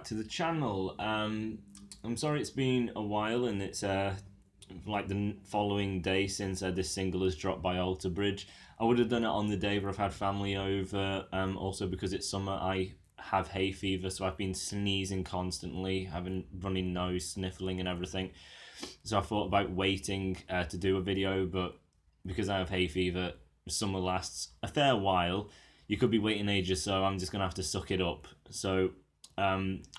to the channel. I'm sorry it's been a while, and it's like the following day since this single has dropped by Alter Bridge. I would have done it on the day where I've had family over. Also because it's summer, I have hay fever, so I've been sneezing constantly, having running nose, sniffling, and everything. So I thought about waiting to do a video, but because I have hay fever, summer lasts a fair while. You could be waiting ages, so I'm just gonna have to suck it up. So,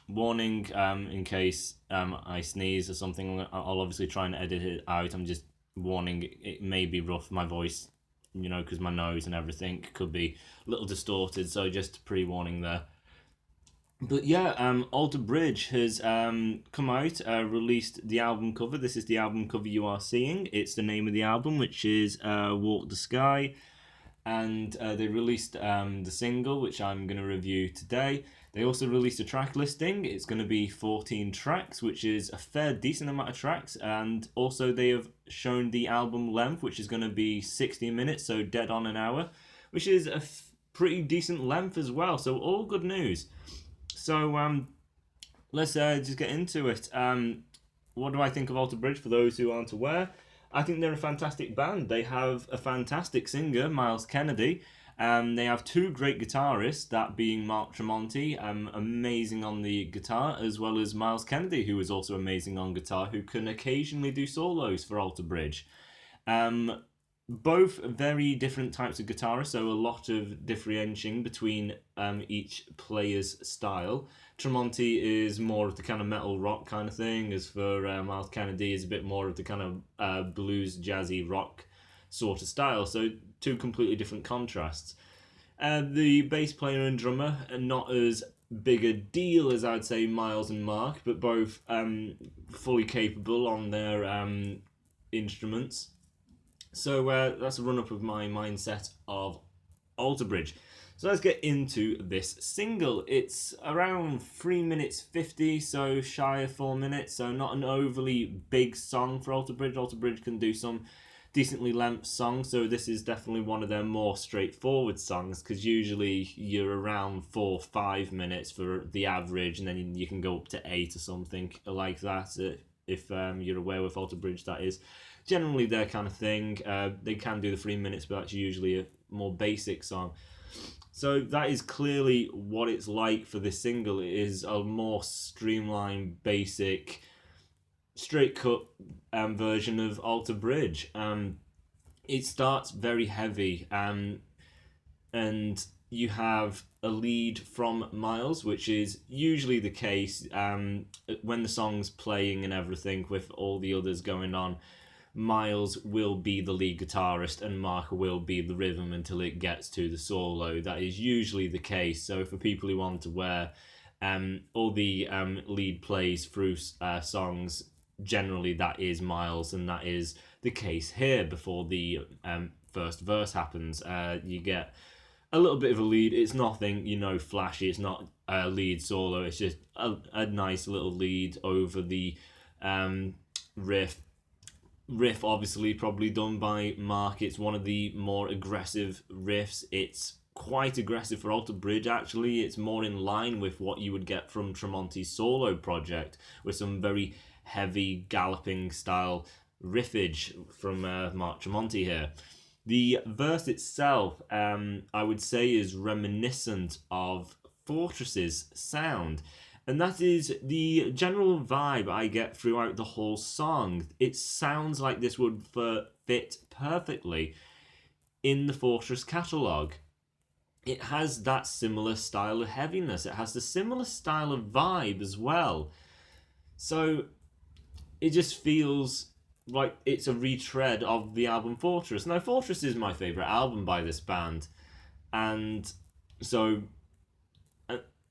warning, in case I sneeze or something, I'll obviously try and edit it out. I'm just warning, it may be rough. My voice, because my nose and everything could be a little distorted. So just pre-warning there. But yeah, Alter Bridge has come out, released the album cover. This is the album cover you are seeing. It's the name of the album, which is Walk the Sky. And they released the single, which I'm going to review today. They also released a track listing. It's going to be 14 tracks, which is a fair decent amount of tracks. And also they have shown the album length, which is going to be 60 minutes, so dead on an hour, which is a pretty decent length as well. So all good news. So let's just get into it. What do I think of Alter Bridge, for those who aren't aware? I think they're a fantastic band. They have a fantastic singer, Myles Kennedy. They have two great guitarists, that being Mark Tremonti, amazing on the guitar, as well as Myles Kennedy, who is also amazing on guitar, who can occasionally do solos for Alter Bridge. Both very different types of guitarists, so a lot of differentiating between each player's style. Tremonti is more of the kind of metal rock kind of thing, as for Myles Kennedy is a bit more of the kind of blues, jazzy rock sort of style. So two completely different contrasts. The bass player and drummer are not as big a deal as I'd say Myles and Mark, but both fully capable on their instruments. So that's a run-up of my mindset of Alter Bridge. So let's get into this single. It's around 3 minutes 50, so shy of 4 minutes, so not an overly big song for Alter Bridge. Alter Bridge can do some decently length songs, so this is definitely one of their more straightforward songs, because usually you're around 4-5 minutes for the average, and then you can go up to 8 or something like that, if you're aware with Alter Bridge, that is generally their kind of thing. They can do the 3 minutes, but that's usually a more basic song. So that is clearly what it's like for this single. It is a more streamlined, basic, straight cut version of Alter Bridge. It starts very heavy, and you have a lead from Myles, which is usually the case when the song's playing and everything with all the others going on. Myles will be the lead guitarist and Mark will be the rhythm until it gets to the solo. That is usually the case. So for people who want to wear all the lead plays through songs, generally that is Myles, and that is the case here. Before the first verse happens, you get a little bit of a lead. It's nothing, flashy. It's not a lead solo. It's just a nice little lead over the riff. Riff obviously probably done by Mark. It's one of the more aggressive riffs. It's quite aggressive for Alter Bridge, actually. It's more in line with what you would get from Tremonti's solo project, with some very heavy galloping style riffage from Mark Tremonti here. The verse itself, I would say, is reminiscent of Fortress's sound. And that is the general vibe I get throughout the whole song. It sounds like this would fit perfectly in the Fortress catalogue. It has that similar style of heaviness. It has the similar style of vibe as well. So it just feels like it's a retread of the album Fortress. Now, Fortress is my favourite album by this band. And so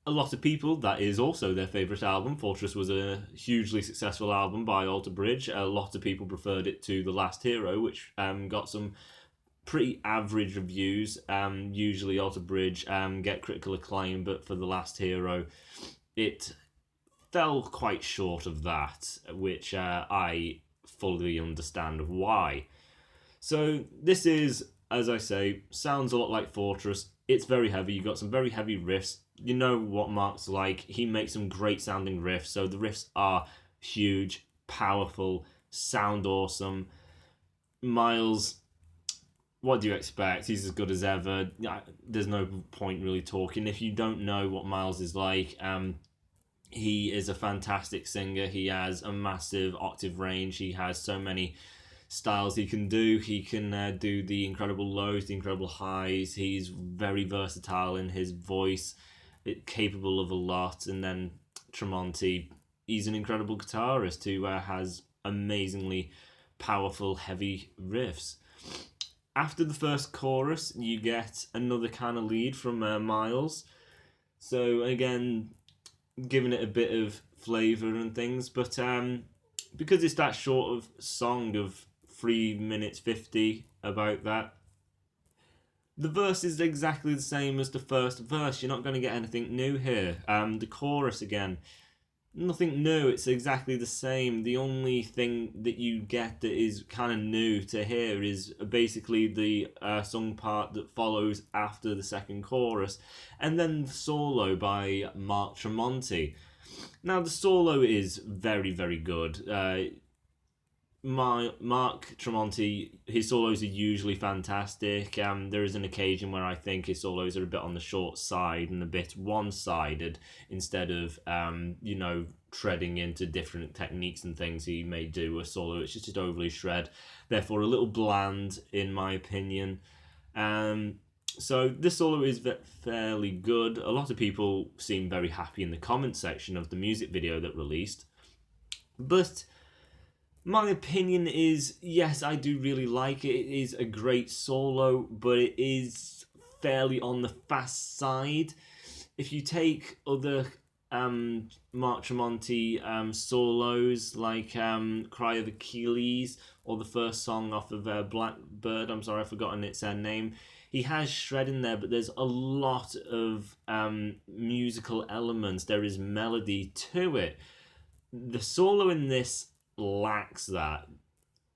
a lot of people, that is also their favourite album. Fortress was a hugely successful album by Alter Bridge. A lot of people preferred it to The Last Hero, which got some pretty average reviews. Usually Alter Bridge get critical acclaim, but for The Last Hero, it fell quite short of that, which I fully understand why. So this is, as I say, sounds a lot like Fortress, It's very heavy. You've got some very heavy riffs. You know what Mark's like. He makes some great sounding riffs. So the riffs are huge, powerful, sound awesome. Miles, what do you expect? He's as good as ever. There's no point really talking. If you don't know what Miles is like, he is a fantastic singer. He has a massive octave range. He has so many styles he can do. He can do the incredible lows, the incredible highs. He's very versatile in his voice, capable of a lot. And then Tremonti, he's an incredible guitarist who has amazingly powerful, heavy riffs. After the first chorus, you get another kind of lead from Miles. So again, giving it a bit of flavour and things, but because it's that short of song of 3 minutes 50, about that, the verse is exactly the same as the first verse. You're not going to get anything new here. The chorus, again, nothing new. It's exactly the same. The only thing that you get that is kind of new to hear is basically the song part that follows after the second chorus, and then the solo by Mark Tremonti. Now, the solo is very, very good. Mark Tremonti, his solos are usually fantastic. There is an occasion where I think his solos are a bit on the short side and a bit one-sided instead of, treading into different techniques and things. He may do a solo which is just overly shred, therefore a little bland in my opinion. So this solo is fairly good. A lot of people seem very happy in the comment section of the music video that released, but my opinion is, yes, I do really like it. It is a great solo, but it is fairly on the fast side. If you take other Mark Tremonti solos, like Cry of Achilles, or the first song off of Blackbird, I'm sorry, I've forgotten its name, he has shred in there, but there's a lot of musical elements. There is melody to it. The solo in this lacks that.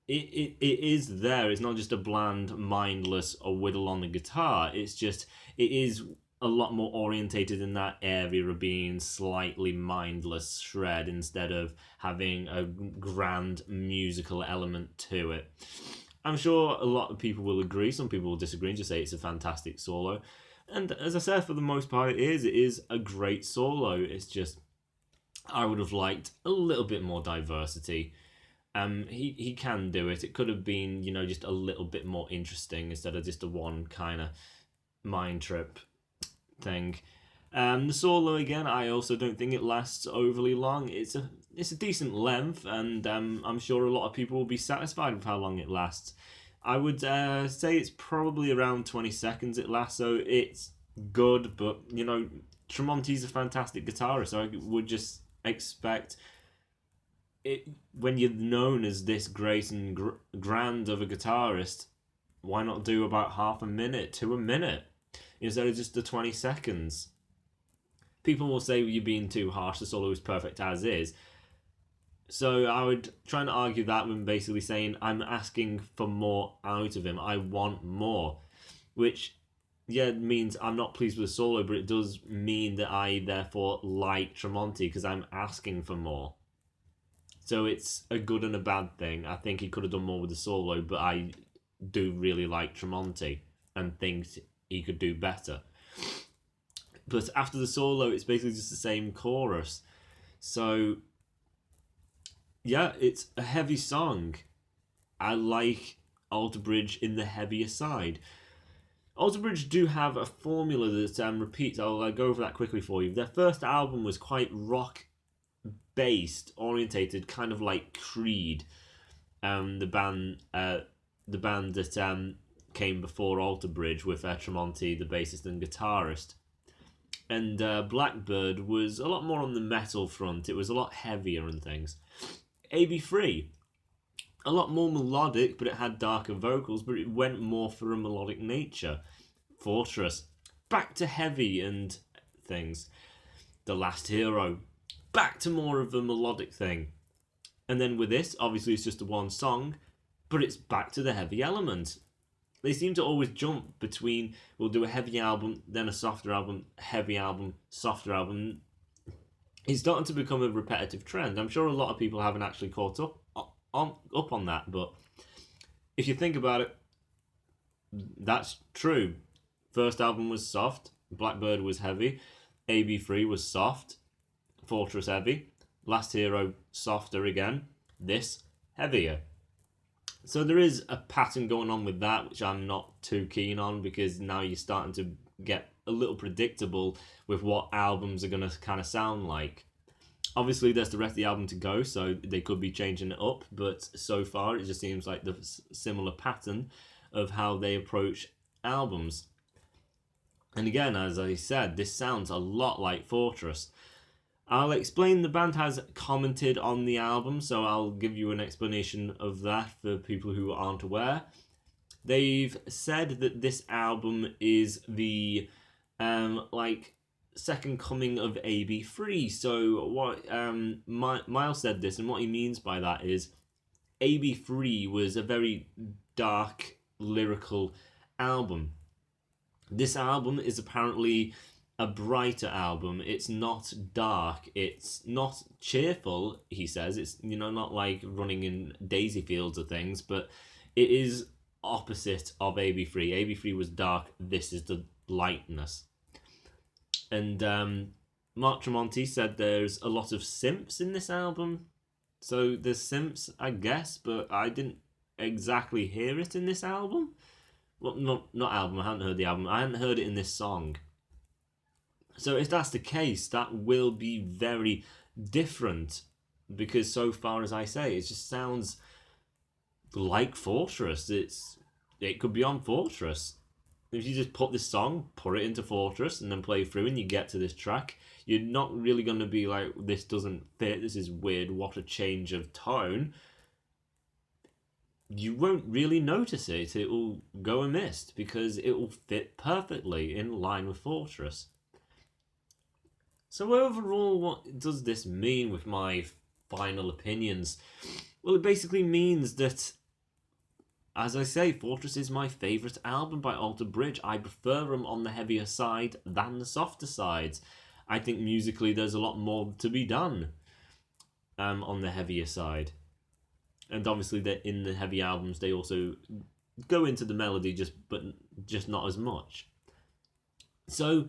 It is there. It's not just a bland, mindless or whittle on the guitar. It's just, it is a lot more orientated in that area of being slightly mindless shred instead of having a grand musical element to it. I'm sure a lot of people will agree. Some people will disagree and just say it's a fantastic solo. And as I said, for the most part, it is a great solo. It's just, I would have liked a little bit more diversity. He can do it. It could have been, just a little bit more interesting instead of just a one kind of mind trip thing. The solo, again, I also don't think it lasts overly long. It's a decent length, and I'm sure a lot of people will be satisfied with how long it lasts. I would say it's probably around 20 seconds it lasts, so it's good, but, Tremonti's a fantastic guitarist, so I would just expect it, when you're known as this great and grand of a guitarist, why not do about half a minute to a minute instead of just the 20 seconds? People will say you're being too harsh, the solo is perfect as is. So I would try and argue that when basically saying I'm asking for more out of him. I want more, which means I'm not pleased with the solo, but it does mean that I therefore like Tremonti because I'm asking for more. So it's a good and a bad thing. I think he could have done more with the solo, but I do really like Tremonti and think he could do better. But after the solo, it's basically just the same chorus. So, yeah, it's a heavy song. I like Alter Bridge in the heavier side. Alter Bridge do have a formula that repeats. I'll go over that quickly for you. Their first album was quite rock-based, orientated, kind of like Creed, the band that came before Alter Bridge with Tremonti, the bassist and guitarist. And Blackbird was a lot more on the metal front. It was a lot heavier and things. AB3, a lot more melodic, but it had darker vocals, but it went more for a melodic nature. Fortress, back to heavy and things. The Last Hero, back to more of a melodic thing. And then with this, obviously it's just a one song, but it's back to the heavy element. they seem to always jump between, we'll do a heavy album, then a softer album, heavy album, softer album. It's starting to become a repetitive trend. I'm sure a lot of people haven't actually caught up on that, but if you think about it, that's true. First album was soft, Blackbird was heavy, AB3 was soft, Fortress heavy, Last Hero softer again, this heavier. So there is a pattern going on with that, which I'm not too keen on, because now you're starting to get a little predictable with what albums are going to kind of sound like. Obviously, there's the rest of the album to go, so they could be changing it up, but so far it just seems like the similar pattern of how they approach albums. And again, as I said, this sounds a lot like Fortress. I'll explain, the band has commented on the album, so I'll give you an explanation of that for people who aren't aware. They've said that this album is the second coming of AB3. So what Miles said this, and what he means by that is AB3 was a very dark lyrical album. This album is apparently a brighter album. It's not dark. It's not cheerful, he says. It's, not like running in daisy fields or things, but it is opposite of AB3. AB3 was dark. This is the lightness. And Mark Tremonti said there's a lot of synths in this album. So there's synths, I guess, but I didn't exactly hear it in this album. Well, not album. I hadn't heard the album. I hadn't heard it in this song. So if that's the case, that will be very different, because so far as I say, it just sounds like Fortress. It could be on Fortress. If you just put this song, put it into Fortress, and then play through, and you get to this track, you're not really going to be like, this doesn't fit, this is weird, what a change of tone. You won't really notice it. It will go amiss, because it will fit perfectly in line with Fortress. So overall, what does this mean with my final opinions? Well, it basically means that, as I say, Fortress is my favourite album by Alter Bridge. I prefer them on the heavier side than the softer sides. I think musically there's a lot more to be done on the heavier side. And obviously that in the heavy albums they also go into the melody, but just not as much. So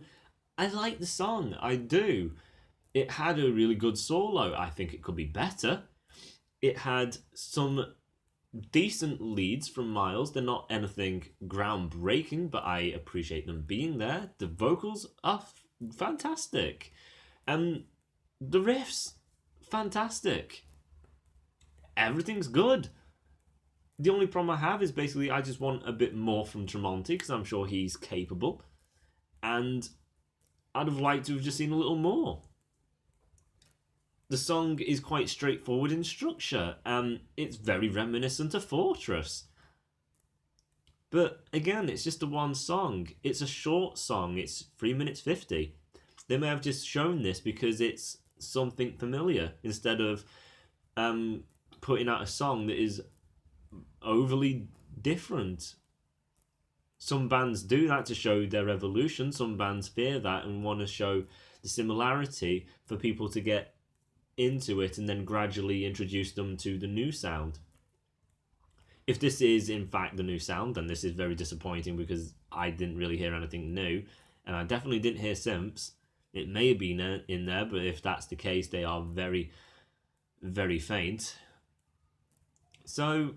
I like the song, I do. It had a really good solo. I think it could be better. It had some decent leads from Miles. They're not anything groundbreaking, but I appreciate them being there. The vocals are fantastic. And the riffs, fantastic. Everything's good. The only problem I have is basically I just want a bit more from Tremonti, because I'm sure he's capable. And I'd have liked to have just seen a little more. The song is quite straightforward in structure, and it's very reminiscent of Fortress. But again, it's just a one song. It's a short song. It's 3 minutes 50. They may have just shown this because it's something familiar, instead of putting out a song that is overly different. Some bands do that to show their evolution. Some bands fear that and want to show the similarity for people to get into it and then gradually introduce them to the new sound. If this is in fact the new sound, then this is very disappointing, because I didn't really hear anything new, and I definitely didn't hear synths. It may have been in there, but if that's the case, they are very, very faint. So,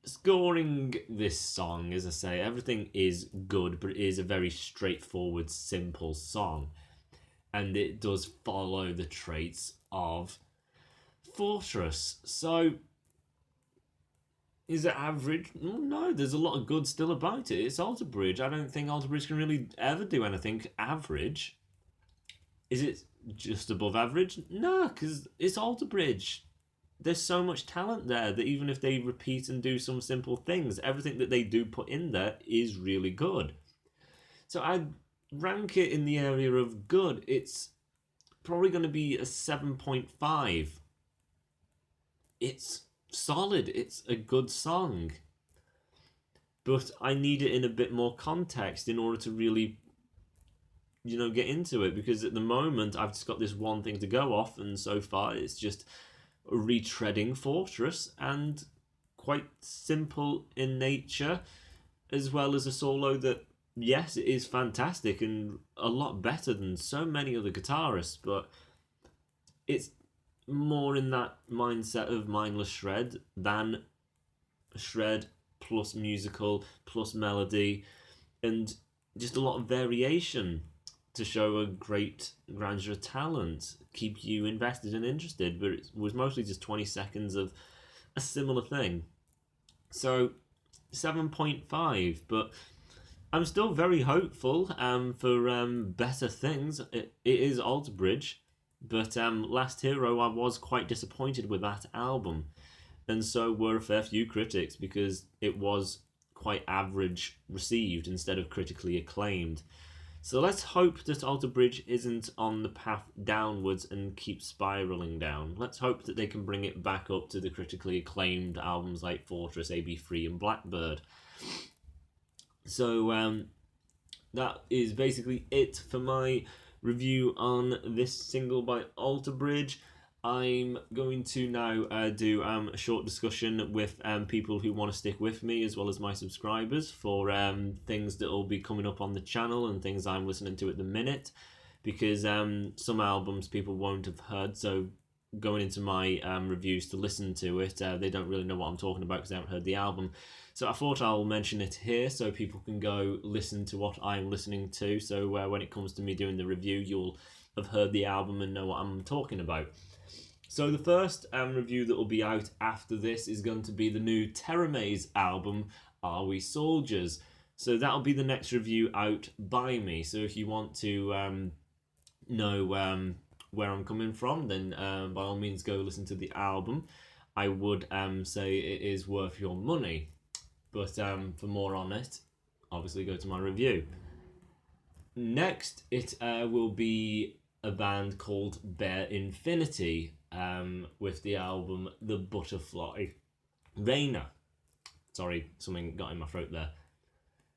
scoring this song, as I say, everything is good, but it is a very straightforward, simple song. And it does follow the traits of Fortress. So, is it average? No, there's a lot of good still about it. It's Alter Bridge. I don't think Alter Bridge can really ever do anything average. Is it just above average? No, because it's Alter Bridge. There's so much talent there that even if they repeat and do some simple things, everything that they do put in there is really good. So I'd rank it in the area of good. It's probably going to be a 7.5. It's solid. It's a good song. but I need it in a bit more context in order to really, get into it, because at the moment I've just got this one thing to go off, and so far it's just retreading Fortress, and quite simple in nature, as well as a solo that, yes, it is fantastic and a lot better than so many other guitarists, but it's more in that mindset of mindless shred than shred plus musical plus melody, and just a lot of variation to show a great grandeur of talent, keep you invested and interested. But it was mostly just 20 seconds of a similar thing. So 7.5, but I'm still very hopeful for better things. It is Alter Bridge, but Last Hero, I was quite disappointed with that album, and so were a fair few critics, because it was quite average received instead of critically acclaimed. So let's hope that Alter Bridge isn't on the path downwards and keeps spiralling down. Let's hope that they can bring it back up to the critically acclaimed albums like Fortress, AB3 and Blackbird. So that is basically it for my review on this single by Alter Bridge. I'm going to now do a short discussion with people who want to stick with me, as well as my subscribers, for things that will be coming up on the channel and things I'm listening to at the minute, because some albums people won't have heard, so going into my reviews to listen to it, they don't really know what I'm talking about because they haven't heard the album. So I thought I'll mention it here so people can go listen to what I'm listening to, so when it comes to me doing the review, you'll have heard the album and know what I'm talking about. So the first review that will be out after this is going to be the new Teramaze album, Are We Soldiers? So that'll be the next review out by me. So if you want to know where I'm coming from, then by all means go listen to the album. I would say it is worth your money. But for more on it, obviously go to my review. Next, it will be a band called Bare Infinity, with the album The Butterfly Rainer. Sorry, something got in my throat there.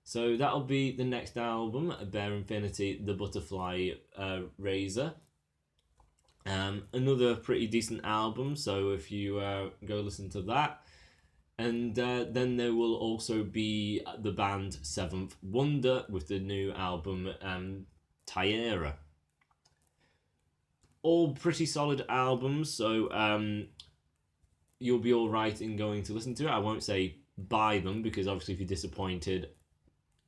So that'll be the next album, Bare Infinity, The Butterfly Razor. Another pretty decent album, so if you go listen to that. And then there will also be the band Seventh Wonder with the new album Tierra. All pretty solid albums, so you'll be alright in going to listen to it. I won't say buy them, because obviously if you're disappointed,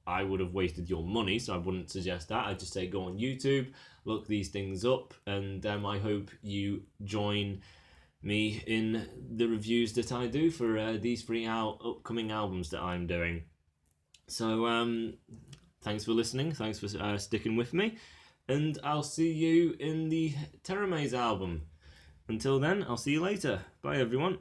I would have wasted your money, so I wouldn't suggest that. I'd just say go on YouTube, look these things up, and I hope you join me in the reviews that I do for these three upcoming albums that I'm doing. So thanks for listening, thanks for sticking with me, and I'll see you in the Teramaze album. Until then, I'll see you later. Bye everyone.